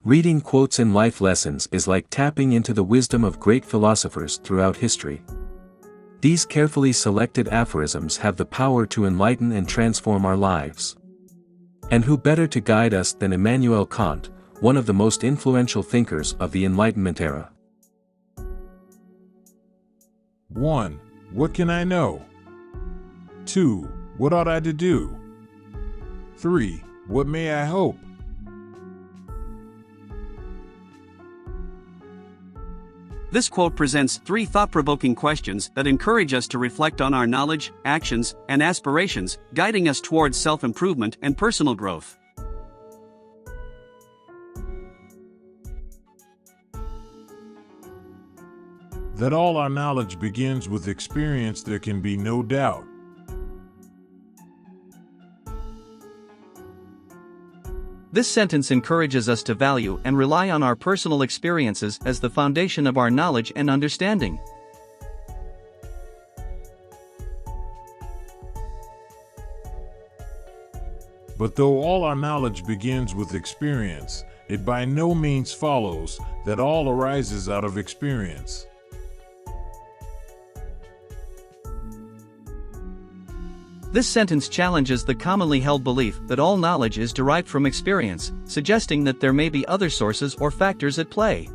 Reading quotes in life lessons is like tapping into the wisdom of great philosophers throughout history. These carefully selected aphorisms have the power to enlighten and transform our lives. And who better to guide us than Immanuel Kant, one of the most influential thinkers of the Enlightenment era? 1. What can I know? 2. What ought I to do? 3. What may I hope? This quote presents 3 thought-provoking questions that encourage us to reflect on our knowledge, actions, and aspirations, guiding us towards self-improvement and personal growth. That all our knowledge begins with experience, there can be no doubt. This sentence encourages us to value and rely on our personal experiences as the foundation of our knowledge and understanding. But though all our knowledge begins with experience, it by no means follows that all arises out of experience. This sentence challenges the commonly held belief that all knowledge is derived from experience, suggesting that there may be other sources or factors at play.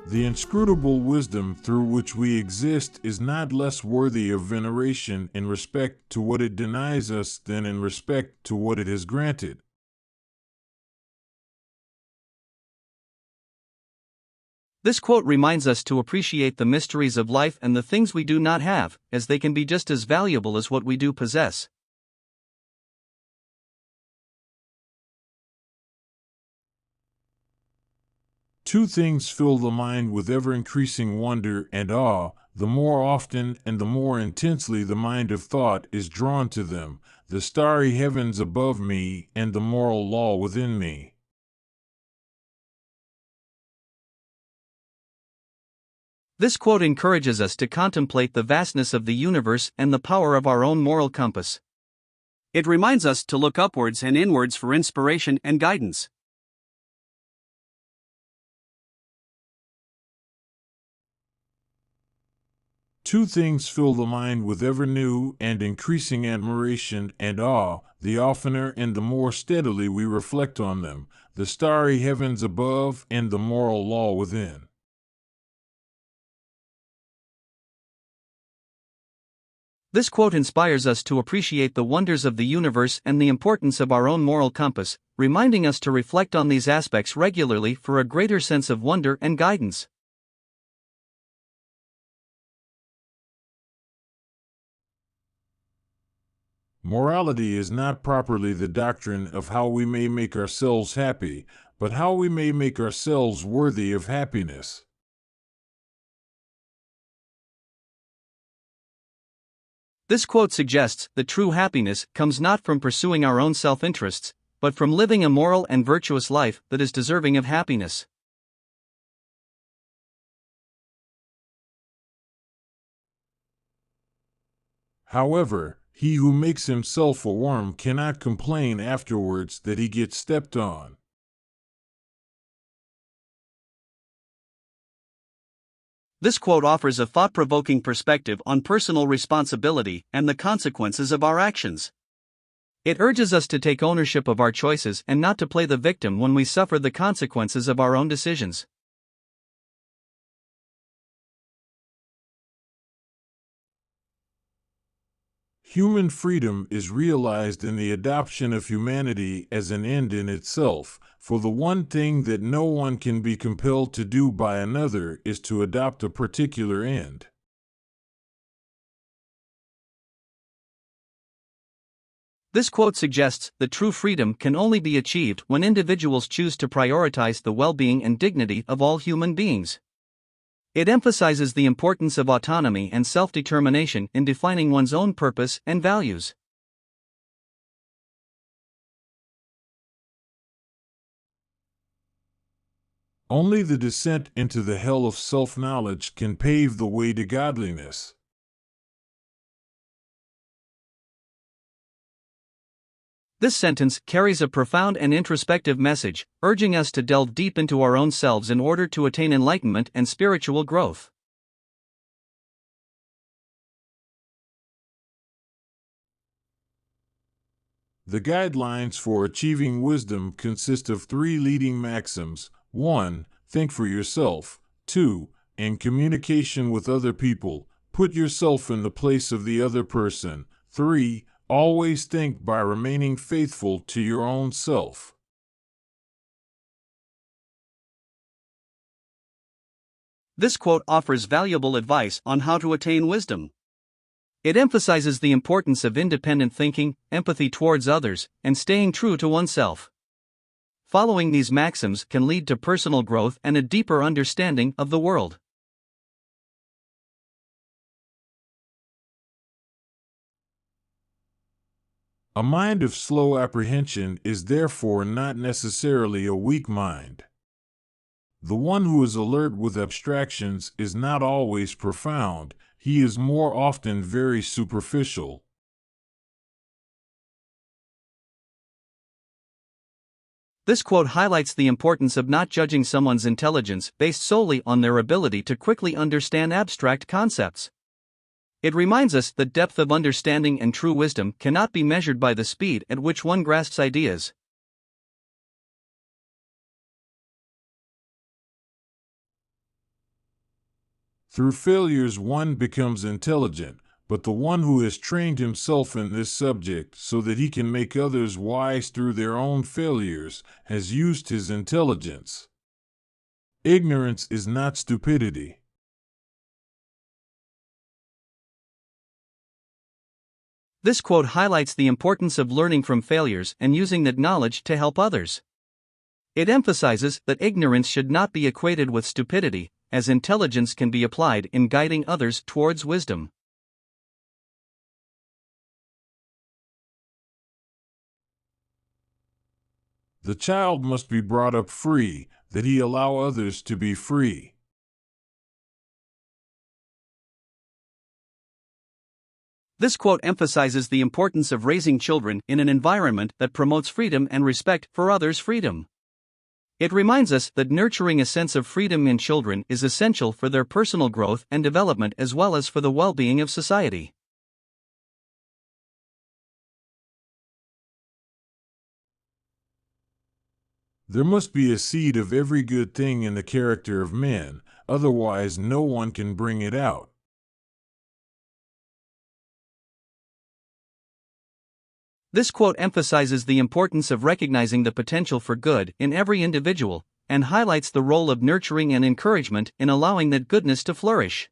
The inscrutable wisdom through which we exist is not less worthy of veneration in respect to what it denies us than in respect to what it has granted. This quote reminds us to appreciate the mysteries of life and the things we do not have, as they can be just as valuable as what we do possess. Two things fill the mind with ever-increasing wonder and awe, the more often and the more intensely the mind of thought is drawn to them, the starry heavens above me and the moral law within me. This quote encourages us to contemplate the vastness of the universe and the power of our own moral compass. It reminds us to look upwards and inwards for inspiration and guidance. Two things fill the mind with ever new and increasing admiration and awe, the oftener and the more steadily we reflect on them, the starry heavens above and the moral law within. This quote inspires us to appreciate the wonders of the universe and the importance of our own moral compass, reminding us to reflect on these aspects regularly for a greater sense of wonder and guidance. Morality is not properly the doctrine of how we may make ourselves happy, but how we may make ourselves worthy of happiness. This quote suggests that true happiness comes not from pursuing our own self-interests, but from living a moral and virtuous life that is deserving of happiness. However, he who makes himself a worm cannot complain afterwards that he gets stepped on. This quote offers a thought-provoking perspective on personal responsibility and the consequences of our actions. It urges us to take ownership of our choices and not to play the victim when we suffer the consequences of our own decisions. Human freedom is realized in the adoption of humanity as an end in itself, for the one thing that no one can be compelled to do by another is to adopt a particular end. This quote suggests that true freedom can only be achieved when individuals choose to prioritize the well-being and dignity of all human beings. It emphasizes the importance of autonomy and self-determination in defining one's own purpose and values. Only the descent into the hell of self-knowledge can pave the way to godliness. This sentence carries a profound and introspective message, urging us to delve deep into our own selves in order to attain enlightenment and spiritual growth. The guidelines for achieving wisdom consist of three leading maxims. 1. Think for yourself. 2. In communication with other people, put yourself in the place of the other person. 3. Always think by remaining faithful to your own self. This quote offers valuable advice on how to attain wisdom. It emphasizes the importance of independent thinking, empathy towards others, and staying true to oneself. Following these maxims can lead to personal growth and a deeper understanding of the world. A mind of slow apprehension is therefore not necessarily a weak mind. The one who is alert with abstractions is not always profound, he is more often very superficial. This quote highlights the importance of not judging someone's intelligence based solely on their ability to quickly understand abstract concepts. It reminds us that depth of understanding and true wisdom cannot be measured by the speed at which one grasps ideas. Through failures one becomes intelligent, but the one who has trained himself in this subject so that he can make others wise through their own failures has used his intelligence. Ignorance is not stupidity. This quote highlights the importance of learning from failures and using that knowledge to help others. It emphasizes that ignorance should not be equated with stupidity, as intelligence can be applied in guiding others towards wisdom. The child must be brought up free, that he allow others to be free. This quote emphasizes the importance of raising children in an environment that promotes freedom and respect for others' freedom. It reminds us that nurturing a sense of freedom in children is essential for their personal growth and development as well as for the well-being of society. There must be a seed of every good thing in the character of men, otherwise no one can bring it out. This quote emphasizes the importance of recognizing the potential for good in every individual, and highlights the role of nurturing and encouragement in allowing that goodness to flourish.